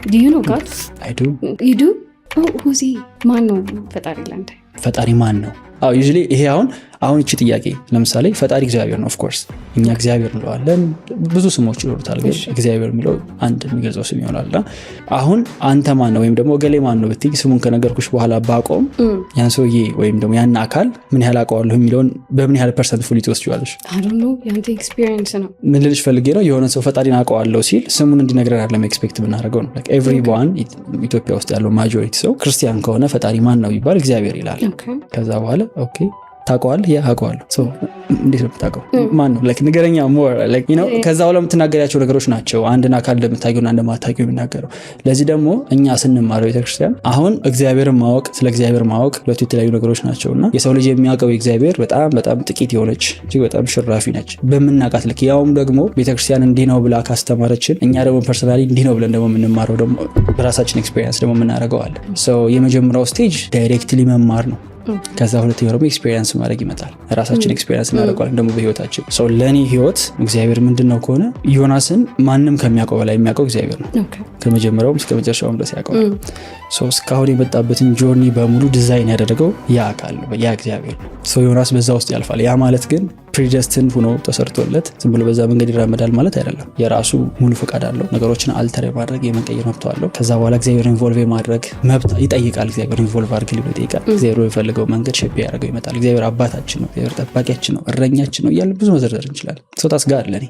Do you know God? I do. You do? Oh, who's he? ማን ነው ፈጣሪ ላንተ? ፈጣሪ ማን ነው? ዩዥሊ ይሄ አሁን እቺ ጥያቄ ለምሳሌ ፈጣሪ እግዚአብሔር ነው። ኦፍ ኮርስ እኛ እግዚአብሔር እንለዋለን፣ ብዙ ስሞች ይኖሩታል፣ ግን እግዚአብሔር የሚለው አንድ የሚገልጸው ስም ይሆናልና አሁን አንተ ማን ነው ወይም ደግሞ ገሌ ማን ነው ብትይ ስሙን ከነገርኩሽ በኋላ ባቆም ያን ሰውዬ ወይም ደግሞ ያን አካል ምን ያህል አውቀዋለሁ የሚለውን በምን ያህል ፐርሰንት ፉሊ ትወስጂዋለሽ? I don't know ያንተ ኤክስፒሪየንስ ነው። ምን ልልሽ ፈልጌ ነው የሆነ ሰው ፈጣሪን አውቀዋለሁ ሲል ስሙን እንዲነግረን አይደለም ኤክስፔክት ብናደርገው ነው። ላይክ ኤቭሪዋን ኢትዮጵያ ውስጥ ያለው ማጆሪቲ ሰው ክርስቲያን ከሆነ ፈጣሪ ማን ነው ይባል እግዚአብሔር ይላል። ከዛ በኋላ ኦኬ ታውቀዋለህ? ያ አውቀዋለሁ። ሶ እንዴት ነው የምታውቀው? ማን ነው? ላይክ ንገረኛ ሞር ላይክ ዩ ኖ ከዛ በኋላ የምትናገሪያቸው ነገሮች ናቸው አንድን አካል እንደምታውቂውና እንደማታውቂው የሚናገረው። ለዚህ ደግሞ እኛ ስንማረው ቤተክርስቲያን አሁን እግዚአብሔርን ማወቅ ስለ እግዚአብሔር ማወቅ ሁለቱ የተለያዩ ነገሮች ናቸውና የሰው ልጅ የሚያውቀው እግዚአብሔር በጣም በጣም ጥቂት የሆነች እጅግ በጣም ሽራፊ ነች በምናውቃት ልክ። ያውም ደግሞ ቤተክርስቲያን እንዲህ ነው ብላ ካስተማረችን እኛ ደግሞ ፐርሰናሊ እንዲህ ነው ብለን ደግሞ የምንማረው ደግሞ በራሳችን ኤክስፒሪየንስ ደግሞ የምናደርገው አለ። ሶ የመጀመሪያው ስቴጅ ዳይሬክትሊ መማር ነው። ከዛ ሁለተኛው ደግሞ ኤክስፒሪየንስ ማድረግ ይመጣል። ራሳችን ኤክስፒሪየንስ እናደርጋለን ደግሞ በህይወታችን። ሶ ለኔ ህይወት እግዚአብሔር ምንድነው ከሆነ ዮናስን ማንንም ከሚያውቀው በላይ የሚያውቀው እግዚአብሔር ነው። ከመጀመሪያውም እስከ መጨረሻውም ድረስ ያውቀዋል። ሶ እስካሁን የመጣበትን ጆርኒ በሙሉ ዲዛይን ያደረገው ያ አካል ነው፣ ያ እግዚአብሔር ነው። ሶ ዮናስ በዛ ውስጥ ያልፋል። ያ ማለት ግን ፕሪደስቲንድ ሆኖ ተሰርቶለት ዝም ብሎ በዛ መንገድ ይራመዳል ማለት አይደለም። የራሱ ሙሉ ፈቃድ አለው። ነገሮችን አልተር ማድረግ የመቀየር መብት አለው። ከዛ በኋላ እግዚአብሔር ኢንቮልቭ ማድረግ መብት ይጠይቃል። እግዚአብሔር ኢንቮልቭ አድርግ ሊለው ይጠይቃል። እግዚአብሔር የፈልገው መንገድ ሼፕ ያደርገው ይመጣል። እግዚአብሔር አባታችን ነው፣ እግዚአብሔር ጠባቂያችን ነው፣ እረኛችን ነው እያለ ብዙ መዘርዘር እንችላለን። ሶ ታስ ጋር ለኔ